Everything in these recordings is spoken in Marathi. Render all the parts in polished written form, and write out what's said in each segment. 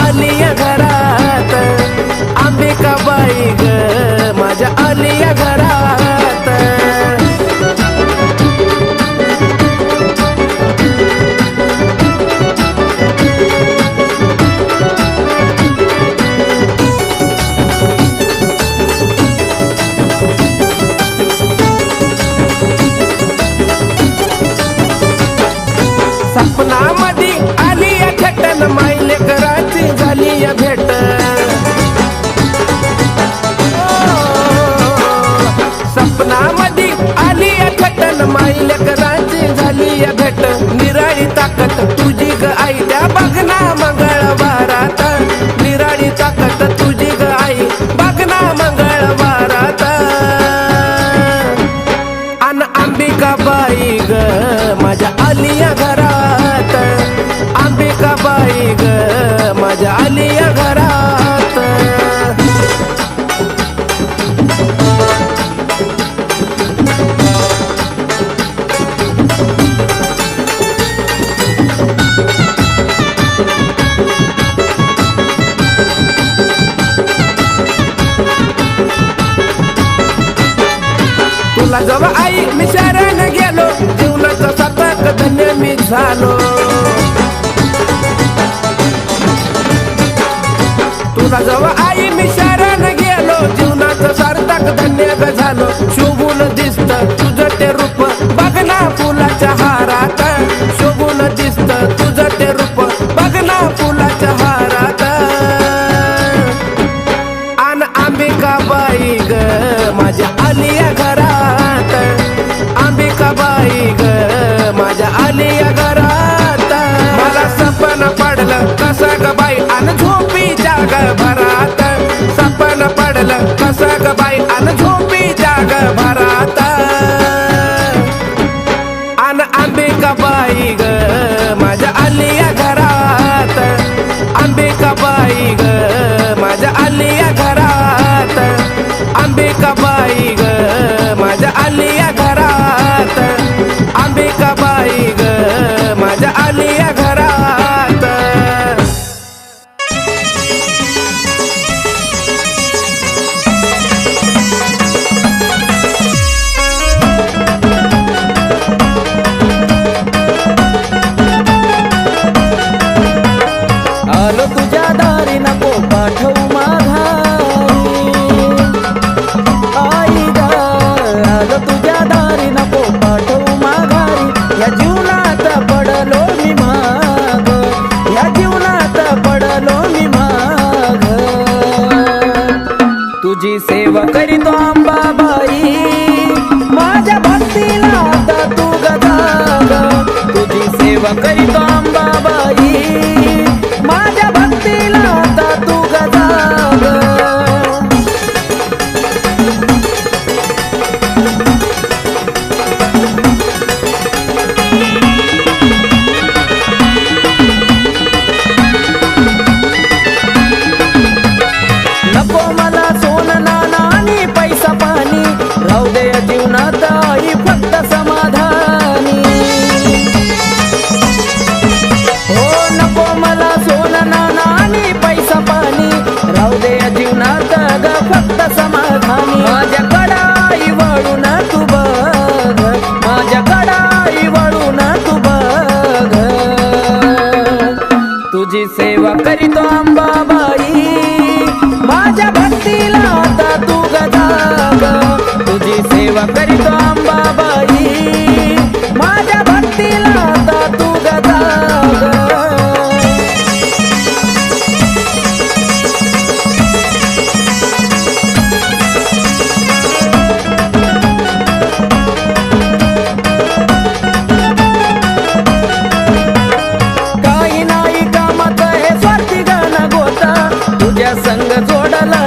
आलिया घरात, अंबिकाबाई ग माझ्या आलिया घरात. सपनामध्ये आलिया थेटन मायले कराची झाली या भेट. सपनामध्ये आलिया थेटन मायले कराची झाली या भेट. निराळी ताकद तुझी ग आई त्या बघना मंगळवारात. निराळी ताकद तुझी ग आई बघना मंगळवारात. अन अंबिकाबाई ग माझ्या आलिया घरात, अंबिकाबाई ग माझ्या आलिया घरात. तुला जवळ आई मी शरण गेलो, जीवनाचं शतक धन्य मी झालो. तुला जवळ आई मी शरण गेलो, जीवनाचं सार्थक धन्य ग झालो. शोभून दिसत तुझं ते रूप बघना फुलाच्या हारात. शोभून दिसत तुझं ते रूप बघना फुलाच्या हारात. अन अंबिकाबाई ग माझ्या आलिया घरात, अंबिकाबाई ग माझ्या आलिया घरात. मला सपन पडलं कसं ग बाई अन झोपी जाग भरात. सपन पडलं कसं ग बाई अन झोपी जाग भरात. अन अंबिकाबाई ग माझ्या आलिया घरात, अंबिकाबाई ग माझ्या आलिया घरात. अंबिकाबाई ग माझ्या आलिया घरात, अंबिकाबाई ग माझ्या आलिया घरात. आलो तुझ्या दारी नको पाठवू माघारी. आई ग आलो तुझ्या दारी नको पाठवू माघारी. या जीवनात पडलो मी माग, या जीवनात पडलो मी माग. तुझी सेवा करीतो अंबाबाई, माझ्या भक्तीला आता तू ग जाग. तुझी सेवा करीतो अंबाबाई, माझ्या भक्तीला आता तू ग जाग. नको मला सोनं नाणं आणि पैसा पाणी, राहू दे या जीवनात आई फक्त समाधानी. हो नको मला सोनं नाणं आणि पैसा पाणी, राहू दे या जीवनात ग फक्त समाधानी. माझ्याकडं आई वळून तू बघ, माझ्याकडं आई वळून तू बघ. तुझी सेवा करीतो अंबाबाई, माझ्या भक्तीला आता तू ग जाग. तुझी सेवा करीतो अंबाबाई, माझ्या भक्तीला आता तू ग जाग. काही नाही कामात हे स्वार्थी गाणं गोता, तुझ्या संग जोडला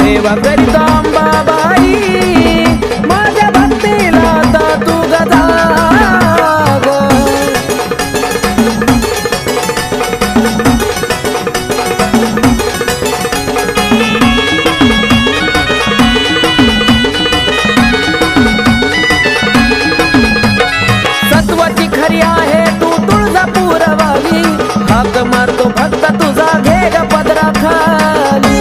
सेवा करीतो अंबाबाई माझ्या भक्तीला आता तू गदा ग. सत्वाची खरी आहे तू तुळजापूरवाली हाक मारतो भक्त तुझा घे ग पदराखाली.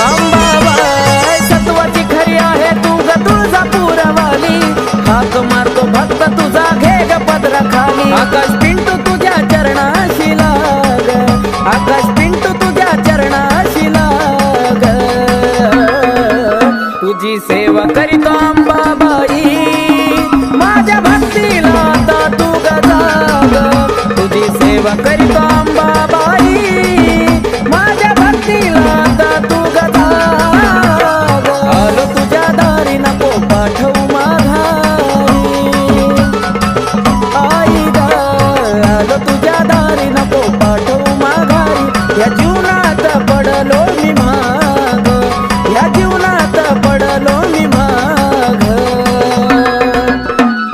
अंबाबाई सत्वाची खरी आहे तू ग तुळजापूरवाली हाक मारतो भक्त तुझा घे ग पदराखाली. आकाश पिंटू तुझ्या चरणाशी लाग आकाश पिंटू तुझ्या चरणाशी लाग. तुझी सेवा करीतो अंबाबाई माझ्या भक्तीला आता तू गदा ग. तुझी सेवा करीतो अंबाबाई माझ्या भक्तीला आता तू गदा ग. आलो तुझ्या दारी नको पाठवू माघारी आई ग. आलो तुझ्या दारी नको पाठवू माघारी. या जीवनात पडलो मी माग या जीवनात पडलो मी माग.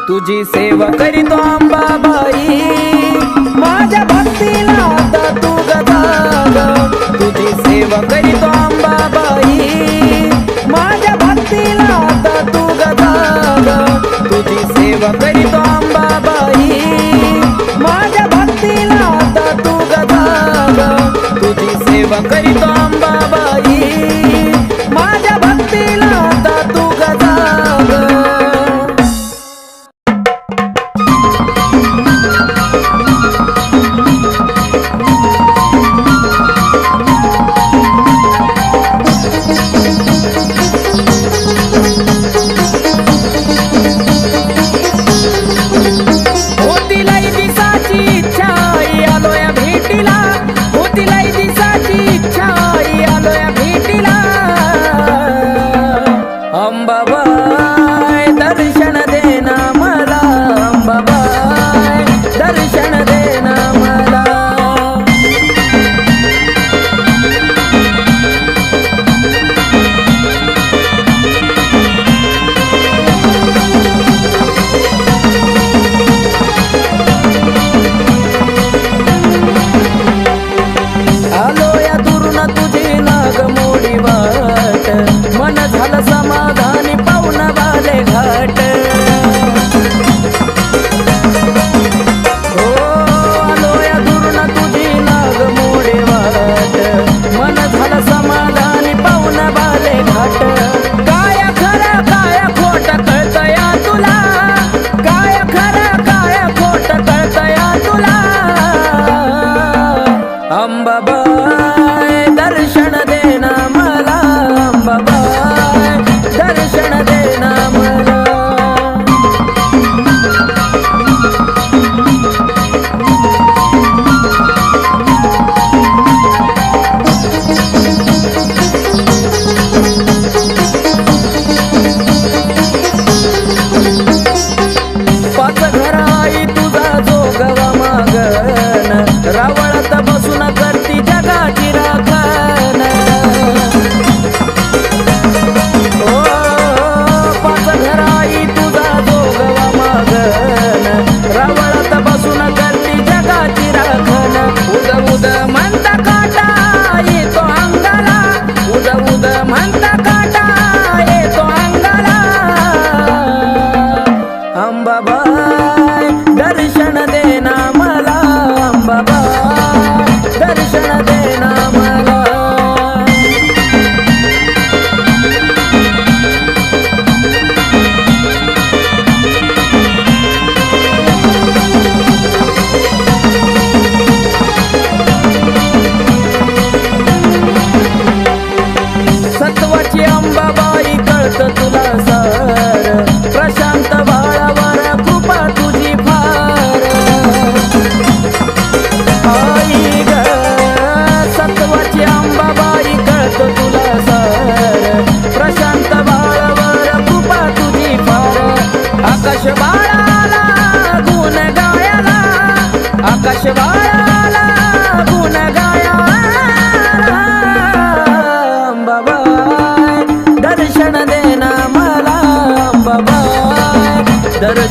तुझी सेवा करीतो अंबाबाई माझ्या भक्तीला आता तू गदा ग. तुझी सेवा करीतो अंबाबाई माझ्या भक्तीला आता तू गदा ग. तुझी सेवा करीतो अंबाबाई माझ्या भक्तीला आता तू गदा ग. तुझी सेवा करीतो अंबाबाई माझ्या भक्तीला आता तू गदा ग. होती लई दिसाची इच्छा आलोय भेटीला होती लई दिसाची इच्छा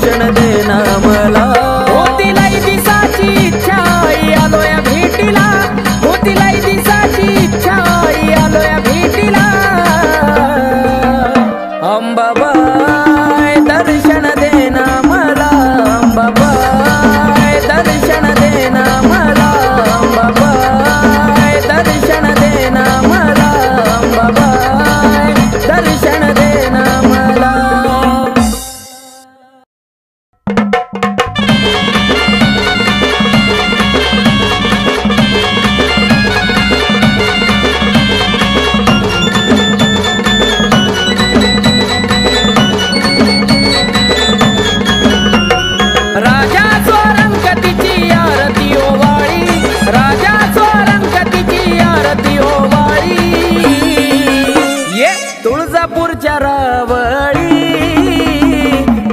दर्शन देना मला. होती लई दिसाची इच्छा आलोय भेटीला, होती लई दिसाची इच्छा आलोय भेटीला. अंबाबाई दर्शन देना मला, अंबाबाई दर्शन देना मला, अंबाबाई दर्शन देना मला, अंबाबाई दर्शन देना मला. राजा स्वरंगतीची आरती ओवाळी, राजा स्वरंगतीची आरती ओवाळी. ये तुळजापूरच्या रावळी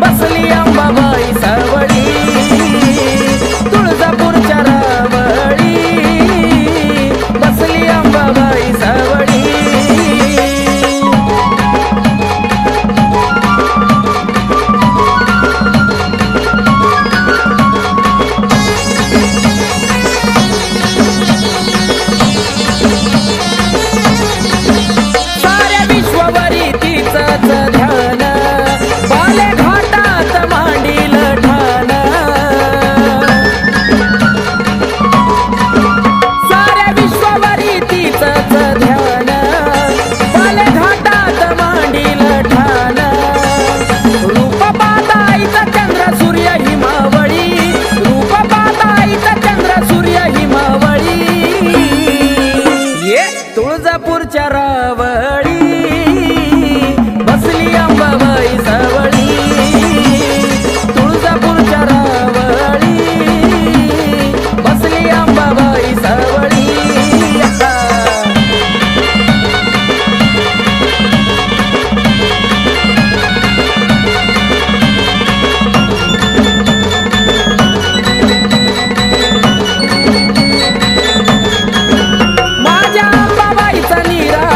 बसली अंबाबाई सावळी, तुळजापूरच्या रावळी बसली अंबाबाई सावळी. साऱ्या विश्वावरी तिचंच ध्यान, बाले घाटात मांडील ठाण. साऱ्या विश्वावरी तिचंच ध्यान, बाले घाटात मांडील ठाण. रूप पाहताईचा चंद्र सूर्य हिमावळी, रूप पाहताईचा चंद्र सूर्य हिमावळी. ये तुळजापूरच्या रावळी बसली अंबाबाई सावळी, तुळजापूरच्या रावळी बसली अंबाबाई सावळी. माझ्या अंबाबाईचा निरा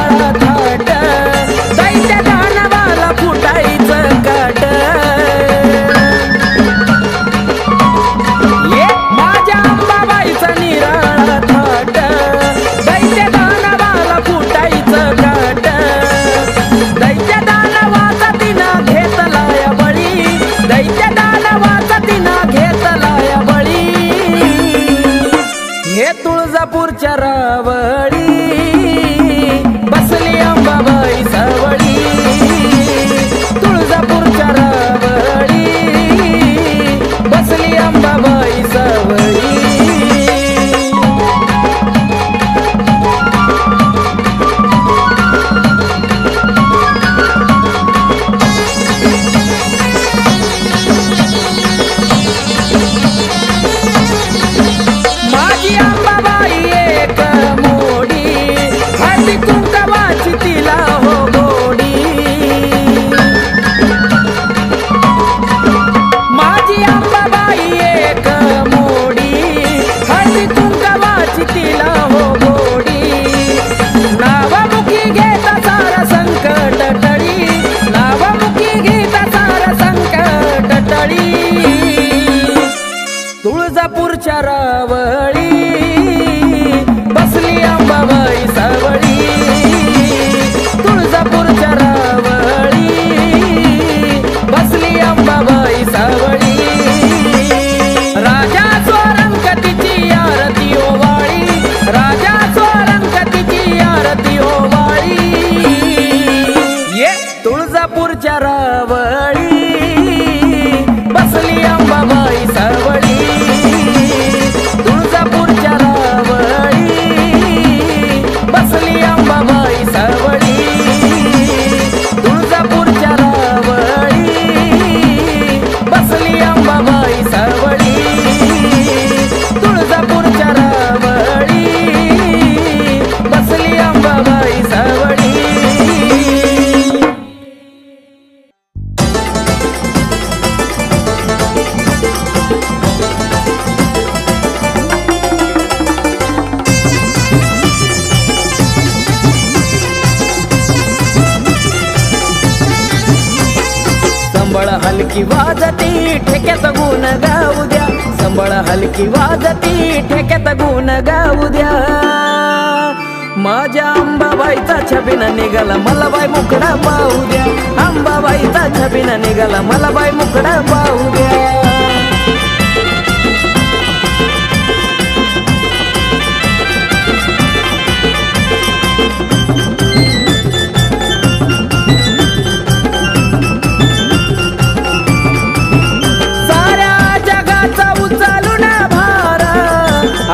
हलकी वाजती ठेक्यात गुण गाऊ द्या, संबळ हलकी वाजती ठेक्यात गुण गाऊ द्या. माझ्या अंबाबाईचा छबिना निघाला मला बाई मुकडा पाहू द्या, अंबाबाईचा छबिना निघाला मला बाई मुकडा पाहू द्या.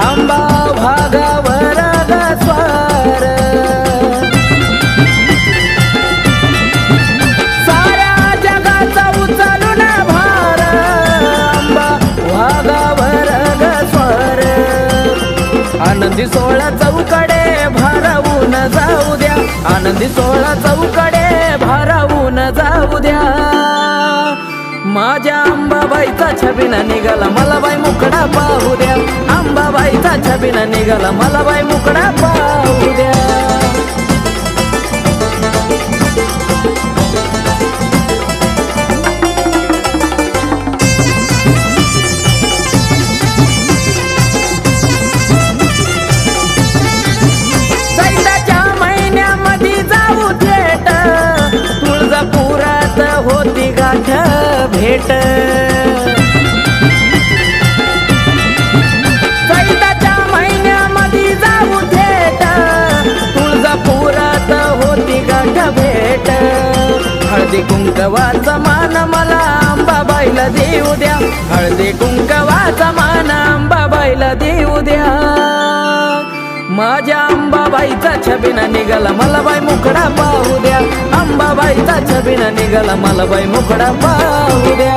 आंबा भागावर स्वार, साऱ्या जगाचा उचलून भार, आंबा भागावर स्वार. आनंदी सोहळा चौकडे भारावून जाऊ द्या, आनंदी सोहळा चौकडे भारावून जाऊ द्या. माझ्या अंबाबाईचा छबिना निघाला मला बाई मुकडा पाहू द्या, अंबाबाईचा छबिना निघाला मला बाई मुकडा पाहू द्या. चैत्राच्या महिन्यामध्ये जाऊ थेट, तुळजापुरात होती गाठ भेट. चैत्राच्या महिन्यामध्ये जाऊ थेट, तुळजापुरात होती गाठ भेट. हळदी कुंकवाचा मान मला अंबाबाईला देऊ द्या, हळदी कुंकवाचा मान अंबाबाईला देऊ द्या. माझ्या अंबाबाईचा छबिना निघाला मला बाई मुकडा पाहू द्या, अंबाबाईचा छबिना निघाला मला बाई मुकडा पाहू द्या.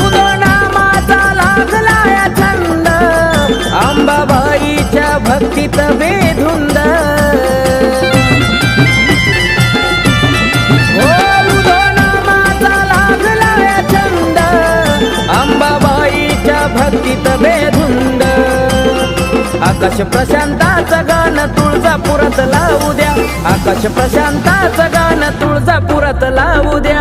उदोनामाचा लागला या छंद, अंबाबाईच्या भक्तीत बेधुंद. भक्तीत बेधुंद. आकाश प्रशांताचं गाणं तुळजापुरात लावू द्या, आकाश प्रशांताचं गाणं तुळजापुरात लावू द्या.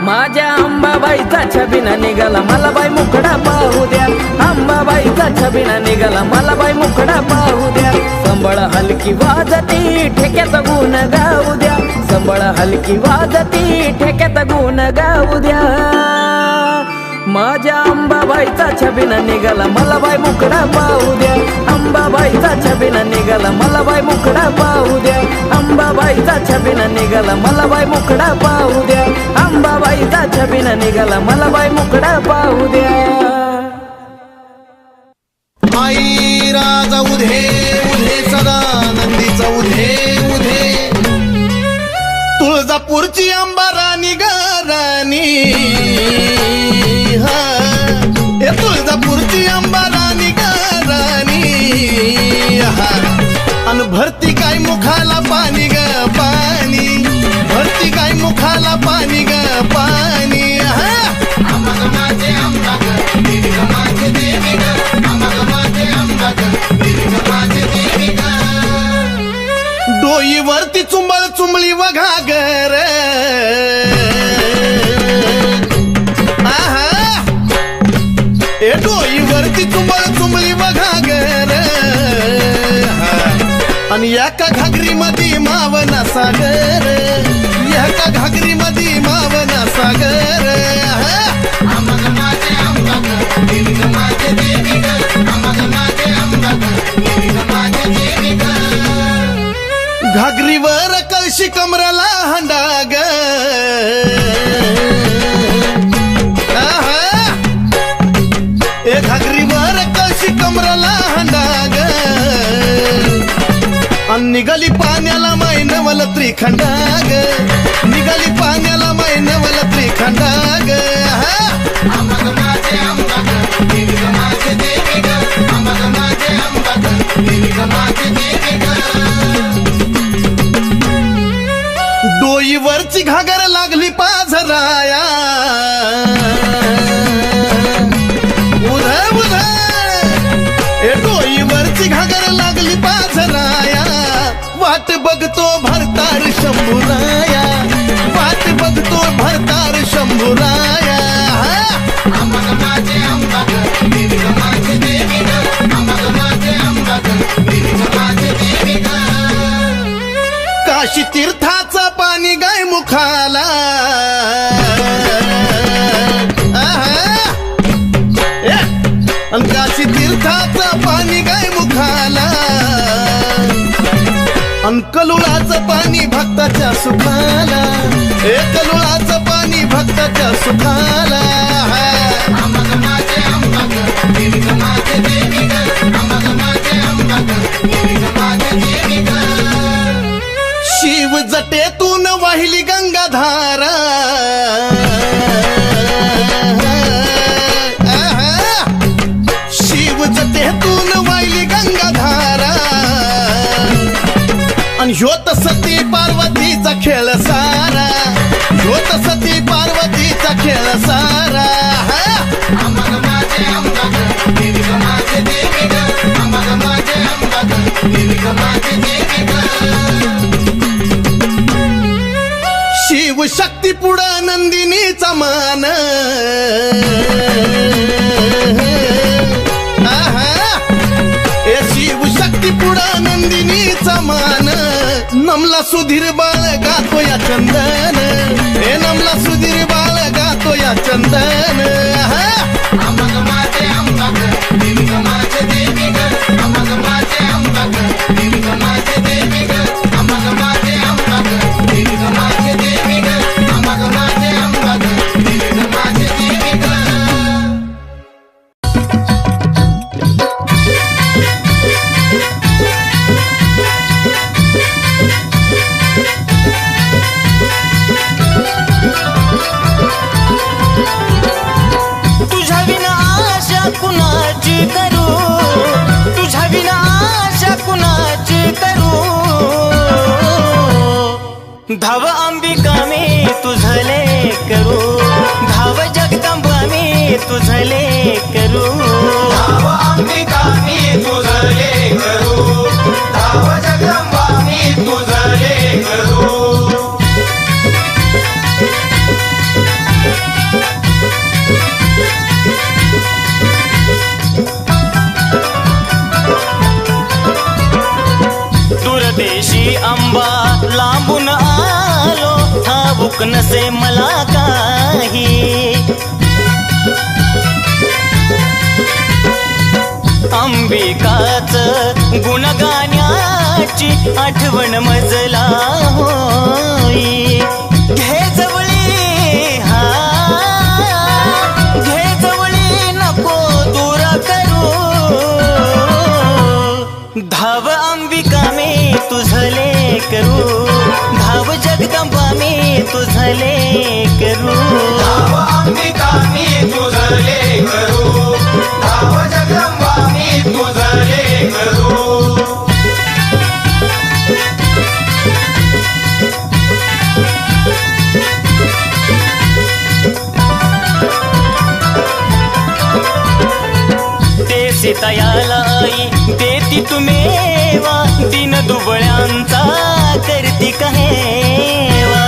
माझ्या अंबाबाईचा छबिना निघाला मला बाई मुकडा पाहू द्या, अंबाबाईचा छबिना निघाला मला बाई मुकडा पाहू द्या. संबळ हलकी वाजती ठेक्यात गुण गाऊ द्या, संबळ हलकी वाजती ठेक्यात गुण गाऊ द्या. माझ्या अंबाबाईचा छबिना निघाला मला बाई मुकडा पाहू द्या, अंबाबाईचा छबिना निघाला मला बाई मुकडा पाहू द्या, अंबाबाईचा छबिना निघाला मला बाई मुकडा पाहू द्या, अंबाबाईचा छबिना निघाला मला बाई मुकडा पाहू द्या. आई राजा उधे उधे सदा नंदीचा उधे उधे, तुळजापूरची अंबा राणी ग राणी, तुळजापूरची अंबा राणी ग राणी. अन भरती काय मुखाला पाणी ग पाणी, भरती काय मुखाला पाणी ग पाणी. माझे अंबा ग देवी ग, माझे देवी ग, माझे अंबा ग देवी ग, माझे देवी ग. डोईवरती चुंबळ चुंबळी वघागर, डोईवरती चुंबळ चुंबळी वघागर. आणि एका घागरी मध्ये मावना सागर, एका घागरी मध्ये मावना सागर. माझे अंबा ग देवी ग, माझे देवी ग, माझे अंबा ग देवी ग, माझे देवी ग. घागरीवर कळशी कमराला हंडाग, घागरीवर कळशी कमराला हंडाग. निघाली पाण्याला मैनवल त्रिखंडाग, निघाली पाण्याला मैनवल त्रिखंडाग. माझे अंबा ग देवी ग, माझे देवी ग, माझे अंबा ग देवी ग, माझे देवी ग. डोईवरची घागर लागली पाझराया, वाट बघतो भरतार शंभूराया, वाट बघतो भरतार शंभूराया. अंबाग माझे अंबाग, देवी ग माझे देवी ग. अंबाग माझे अंबाग, देवी ग माझे देवी ग. काशी तीर्थाचं पाणी गाय मुखाला, अन काशी तीर्थाचं पाणी गाय मुखाला, अन कलुळाचं पाणी भक्ताच्या सुखाला, कलुळाचं पाणी भक्ताच्या सुखाला. अंबाग माझे अंबाग, देवी ग माझे देवी ग. अंबाग माझे अंबाग, देवी ग माझे देवी ग. शिव जटेतून वाहिली गंगाधारा, शिव जटेतून वाहिली गंगाधारा. आणि ह्योत सती पार्वतीचा खेळ सारा, ह्योत सती पार्वतीचा खेळ सारा. अंबाग माझे अंबाग, देवी ग माझे देवी ग. अंबाग माझे अंबाग, देवी ग माझे देवी ग. शिव शक्ती पुढं नंदिनीचा मान, शिव शक्ती पुढं नंदिनीचा मान. नमला सुधीर बाळ गातो या चंदन, नमला सुधीर बाळ गातो या चंदन. अंबाग माझे अंबाग, देवी ग माझे देवी ग. अंबाग माझे अंबाग, देवी ग माझे देवी ग. अंबाग माझे अंबाग, देवी ग माझे देवी ग. अंबाग माझे अंबाग, देवी ग माझे देवी ग. तुझ्या विना आशा कुणाची करू, तुझ्या विना आशा कुणाची करू. धाव अंबिका मी तुझले करू, धाव जगदंबा मी तुझले करू. धाव अंबिका मी तुझले करू, धाव जगदंबा मी तुझले करू. दूरदेशी अंबा लांबून आलो, ठाऊक नसे मला काही. अंबिकाच गुण गाण्याची आठवण मजला होई. घे जवळी हा, घे जवळी नको दूर करू. धाव अंबिका मी तुझले करू, धाव जगदंबा मी तुझले करू. धाव अंबिका मी तुझले करू, धाव जगदंबा मी तुझले करू. ते सीतायाला आई देती तुम्हेवा, दिन दुबळ्यांचा करती कहेवा.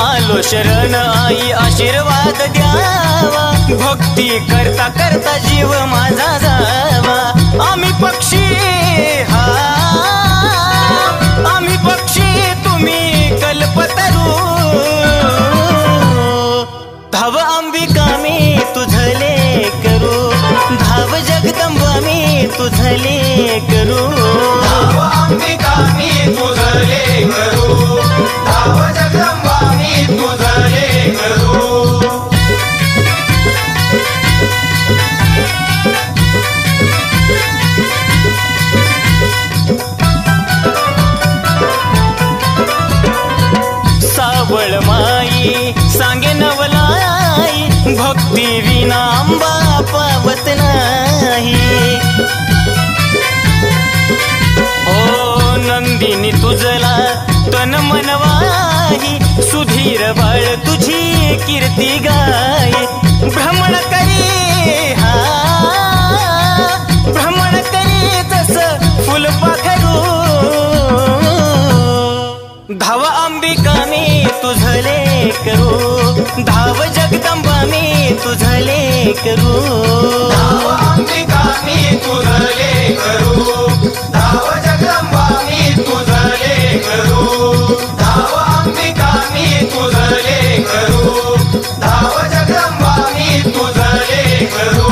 आलो शरण आई आशीर्वाद द्यावा, भक्ती करता करता जीव माझा जावा. आम्ही पक्षी हा, आम्ही पक्षी तुम्ही कल्पतरू. धाव अंबिका मी तुझले करू, धाव जगदंबा मी तुझले करू. धाव अंबिका मी तुझले करू, धाव जगदंबा मी तुझले करू. सावळ माई सांगे नवलाई, भक्ती विना अंबा पावत नाही. ओ नंदिनी तुझला तन मनवाही, सुधीर बाळ तुझी कीर्ती गाय. भ्रमण करी हा, भ्रमण करी तस करू धाव जगदंबा मी तुझं लेकरू धाव अंबिका मी तुझं लेकरू धाव जगदंबा मी तुझं लेकरू धाव अंबिका मी तुझं लेकरू धाव जगदंबा मी तुझं लेकरू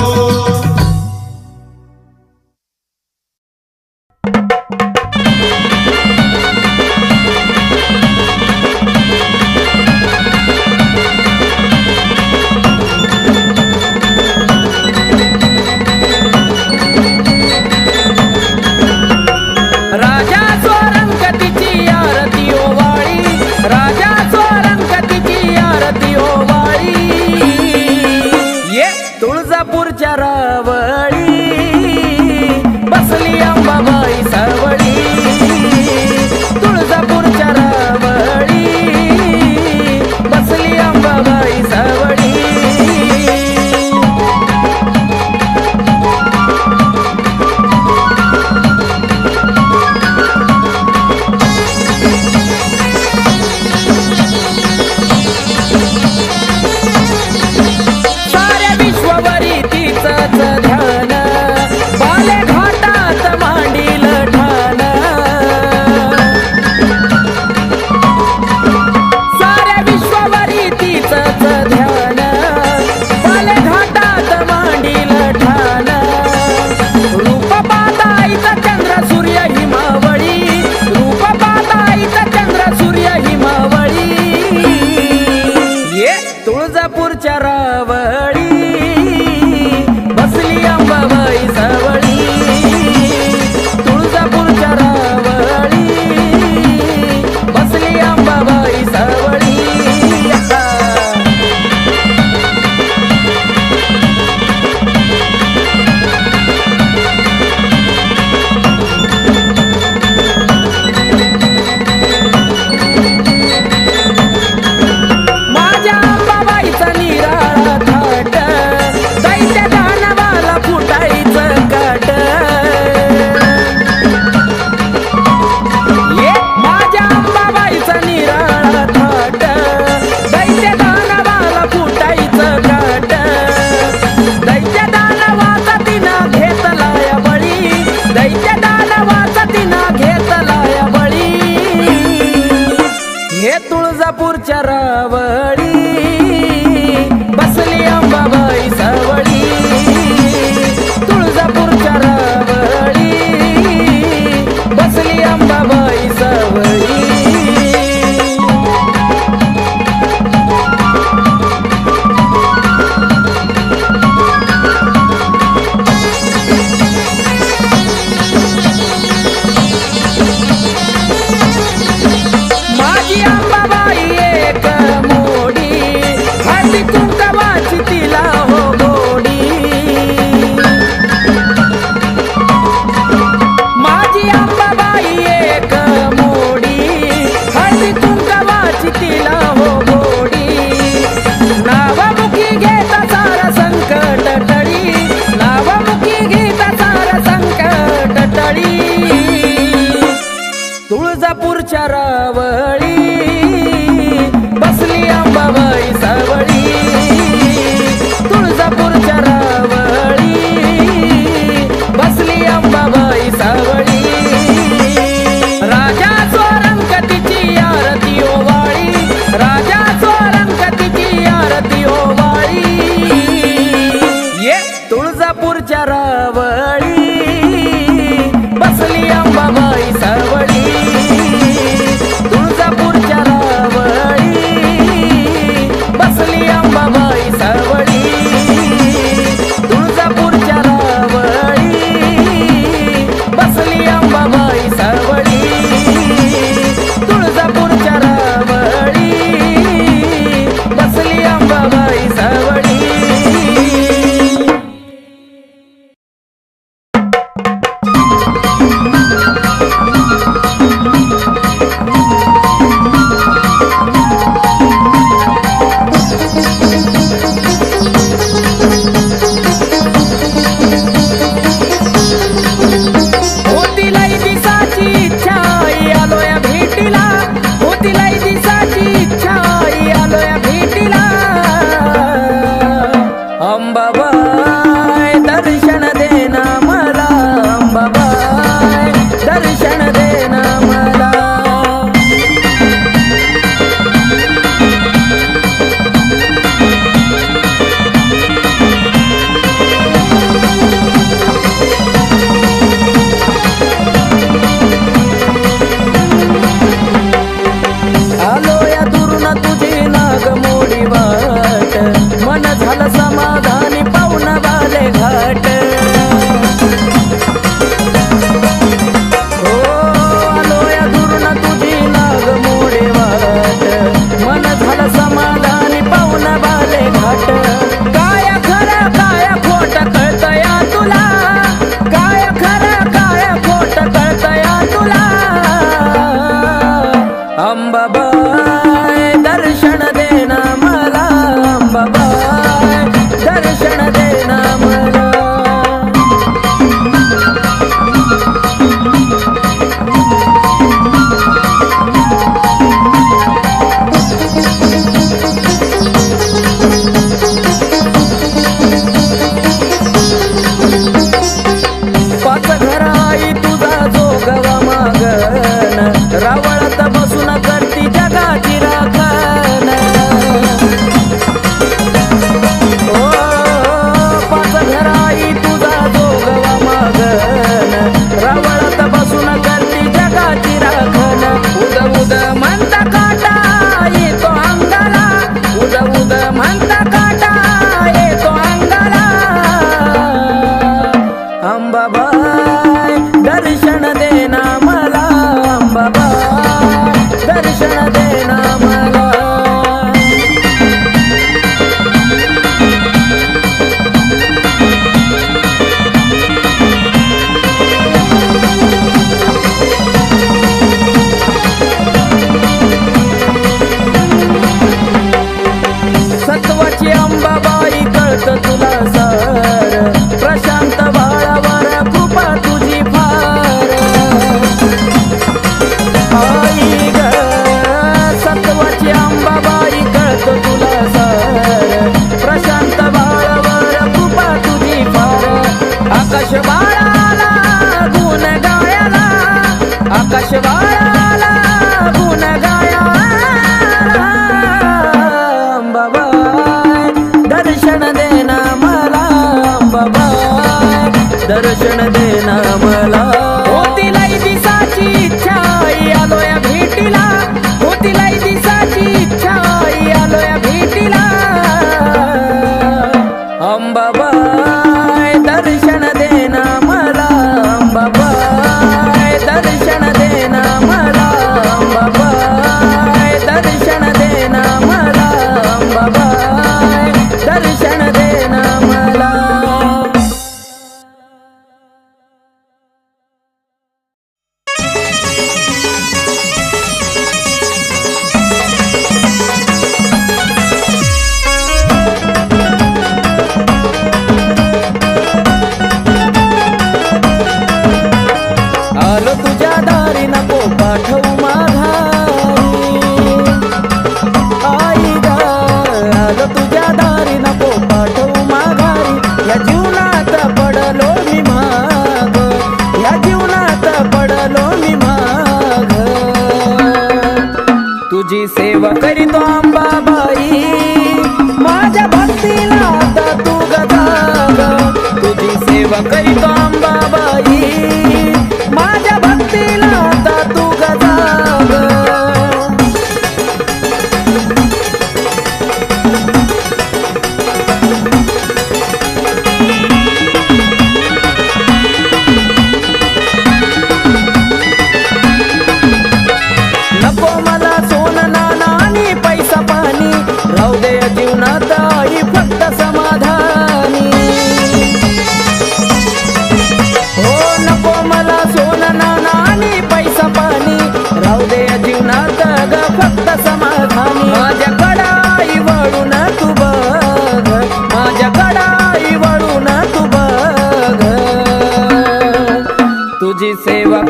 राजा स्वरंगतीची आरती ओवाळी राजा स्वरंगतीची आरती ओवाळी ये तुळजापूरच्या रावळी बसली अंबाबाई सावळी तुळजापूरच्या रावळी बसली अंबाबाई सावळी साऱ्या विश्ववरी तिचंच ध्यान बाले घाटात मांडील ठाण साऱ्या विश्ववरी तिचंच ध्यान बाले घाटात मांडील ठाण रूप पाहताईचा चंद्र सूर्य हिमावळी रूप पाहताईचा चंद्र सूर्य हिमावळी ये तुळजापूरच्या रावळी बसली अंबाबाई सावळी तुळजापूरच्या रावळी बसली अंबाबाई सावळी माझ्या अंबाबाईचा निराळा थाट दैत्य दानवाला फुटायचं काट ये माझ्या अंबाबाईचा निराळा थाट दैत्य दानवाला फुटायचं काट दैत्य दानवाचा तिनं घेतलाय बळी दैत्य दानवाचा तिनं घेतलाय बळी हे तुळजापूरच्या रावळी बसली अंबाबाई सावळी तुळजापूरच्या रावळी बसली अंबाबाई सावळी माझी अंबाबाई एक मोडी हळदी कुंकवाची तिला हो गोडी माझी अंबाबाई एक मोडी हळदी कुंकवाची तिला हो गोडी नावामुखी घेता सारा संकट टळी नावामुखी घेता सारा संकट टळी तुळजापूरच्या रावळी बसली अंबाबाई सावळी तुळजापूरच्या रावळी बसली अंबाबाई सावळी राजा स्वरंगतीची आरती ओवाळी राजा स्वरंगतीची आरती ओवाळी ये तुळजापूरच्या रावळी बसली अंबाबाई सावळी तुळजापूर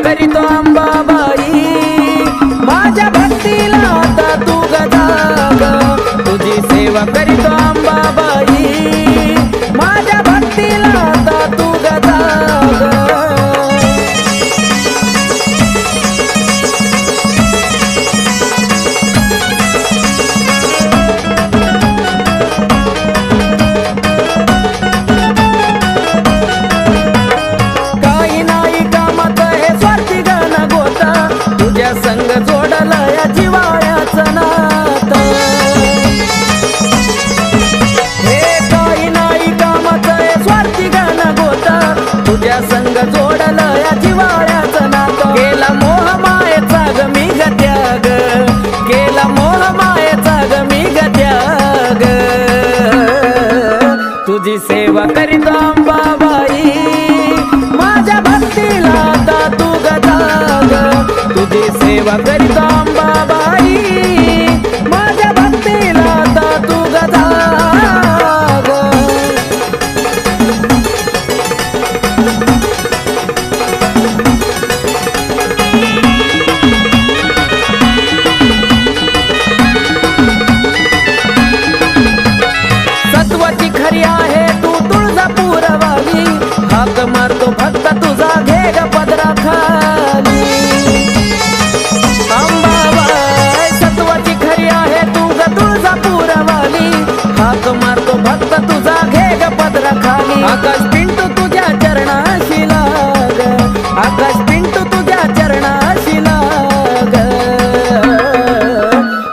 करीतो अंबाबाई माझ्या भक्तीला आता तू गजाग तुझी सेवा करीतो अंबाबाई माझ्या भक्तीला आता तू गजाग काही नाही कामात हे स्वार्थी गण गोता तुझ्या संग जोडलं या जिवाळ्याचं नात हे काही नाही कामात हे स्वार्थी गण गोता तुझ्या संग जोडलं या जिवाळ्याचं नात केला मोह मायेचा ग मी ग त्याग केला मोह मायेचा ग मी ग त्याग तुझी सेवा करीत अंबाबाई माझ्या भक्तीला आता तू गजाग तुझी सेवा करीत अंबाबाई माझ्या भक्तीला आता तू गजाग सत्वाची खरी आहे तू तुळजापूरवाली हाक मारतो भक्त तुझा घे ग पदरा खाली अंबाबाई सत्वाची खरी आहे तू ग तुळजापूरवाली हाक मारतो भक्त तुझा घे ग पदरा खाली आकाश पिंटू तुझ्या चरणाशी लाग आकाश पिंटू तुझ्या चरणाशी लाग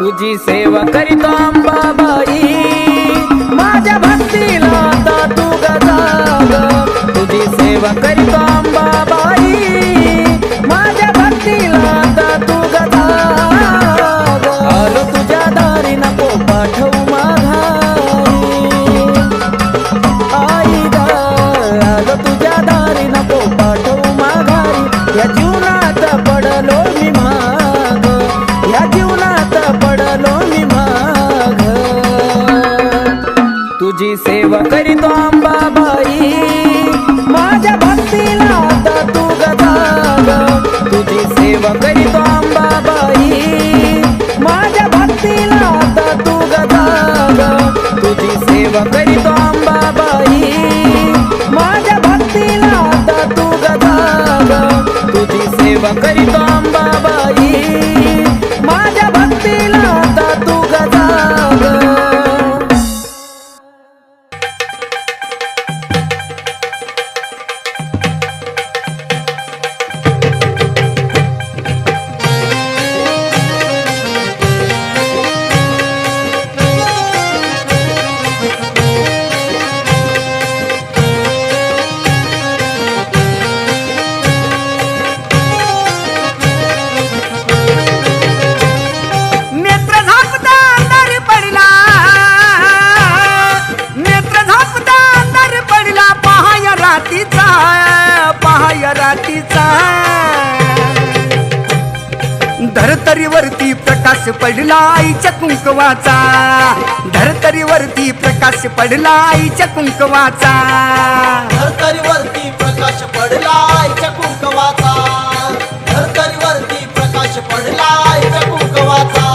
तुझी सेवा करीतो अंबाबाई माझ्या भक्तीला आता तू गजाग तुझी सेवा करीतो अंबाबाई माझ्या भक्तीला आता तू गजाग आलो तुझ्या दारी नको पाठवू माघारी आई ग आलो तुझ्या दारी नको पाठवू माघारी या जीवनात पडलो मी माग या जीवनात पडलो मी माग तुझी सेवा करीतो अंबाबाई माझ्या भक्तीला आता तू गजाग तुझी सेवा करीतो अंबाबाई माझ्या भक्तीला आता तू गजाग तुझी सेवा करीतो अंबाबाई माझ्या भक्तीला आता तू गजाग तुझी सेवा करीतो अंबाबाई माझ्या भक्तीला आता तू गजाग नेत्र झापता अंधार पडला नेत्र झापता अंधार पडला पहाय रातीचा धरतरीवरती प्रकाश पडला आईच्या कुंकवाचा धरतरीवरती प्रकाश पडला आईच्या कुंकवाचा धरतरीवरती प्रकाश पडला आईच्या कुंकवाचा धरतरीवरती प्रकाश पडला आईच्या कुंकवाचा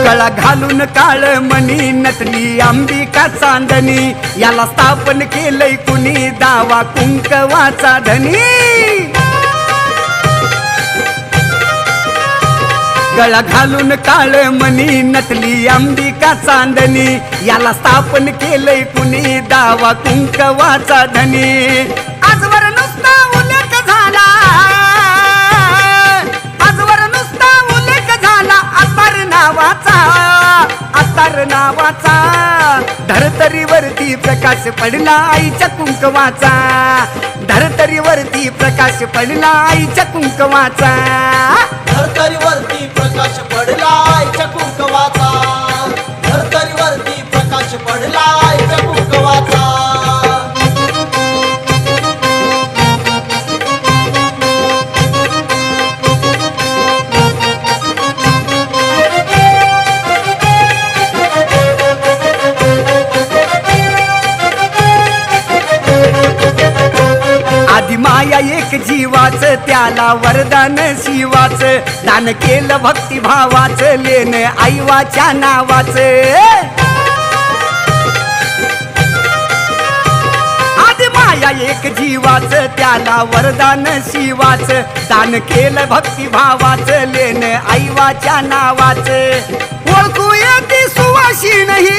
गळा घालून काळ मणी नटली अंबिका चांदणी याला स्थापन केलंय कुणी दावा कुंकवाचा धनी गळा घालून काळ मणी नटली अंबिका चांदणी याला स्थापन केलंय कुणी दावा कुंकवाचा धनी आजवर नुसता उल्लेख झाला आजवर नुसता उल्लेख झाला अत्तर नावाचा धरतरीवरती प्रकाश पडला आईच्या कुंकवाचा धरतरीवरती प्रकाश पडला आईच्या कुंकवाचा धरतरीवरती प्रकाश पडला आईच्या कुंकवाचा धरतरीवरती प्रकाश पडला आईच्या कुंकवाचा एक जीवाच त्याला वरदान शिवाच दान केलं भक्तिभावाच लेन आईवाच्या नावाच आधी माया एक जीवाच त्याला वरदान शिवाच दान केलं भक्तिभावाच लेन आईवाच्या नावाच ओळखू येते सुवासी नाही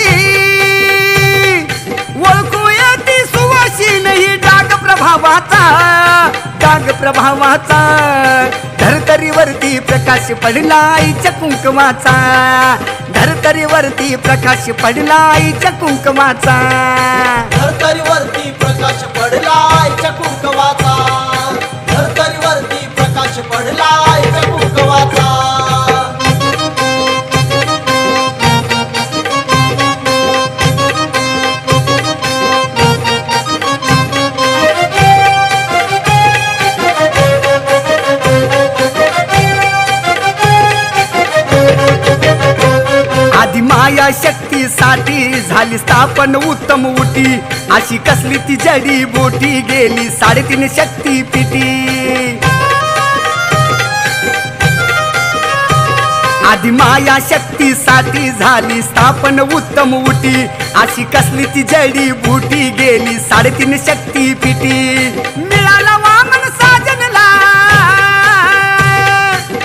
ओळखू येते सुवासी नाही डाग प्रभावाचा धरतरीवरती प्रकाश पडला आईच्या कुंकवाचा धरतरीवरती प्रकाश पडला आईच्या कुंकवाचा धरतरीवरती प्रकाश पडला आईच्या कुंकवाचा धरतरीवरती प्रकाश पडला आईच्या कुंकवाचा आधी माया शक्तीसाठी झाली स्थापन उत्तम उटी अशी कसली ती जडी बोटी गेली 3.5 शक्तीपीठी आधी माया शक्तीसाठी झाली स्थापन उत्तम उटी अशी कसली ती जडी बुटी गेली 3.5 शक्तीपीठी मिळाला वामन साजनला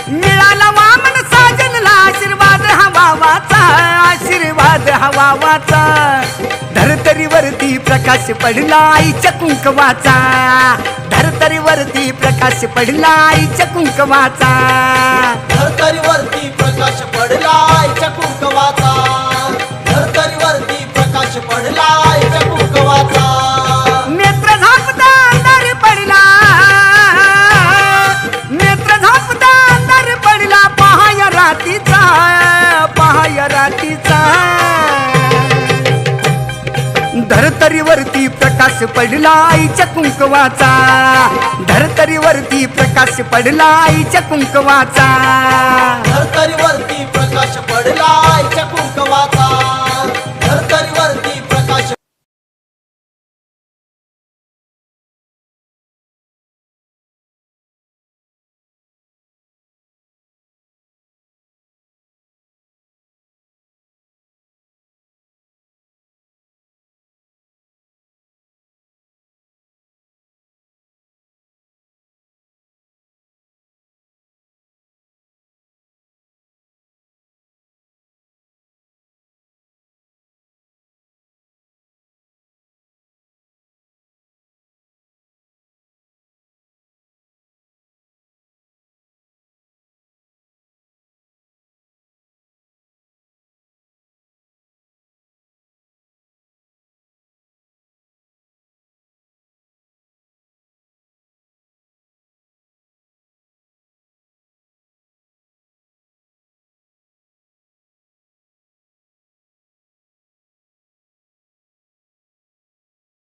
मिळाला वामन साजनला आशीर्वाद हवावाचा धरतरीवरती प्रकाश पडला आईच्या कुंकवाचा धरतरीवरती प्रकाश पडला आईच्या कुंकवाचा धरतरीवरती प्रकाश पडला आईच्या कुंकवाचा धरतरीवरती प्रकाश पडला आईच्या कुंकवाचा नेत्र झापता अंधार पडला नेत्र झापता अंधार पडला पहाय रातीचा धरतरीवरती प्रकाश पडला आईच्या कुंकवाचा धरतरीवरती प्रकाश पडला आईच्या कुंकवाचा धरतरीवरती प्रकाश पडला आईच्या कुंकवाचा धरतरीवरती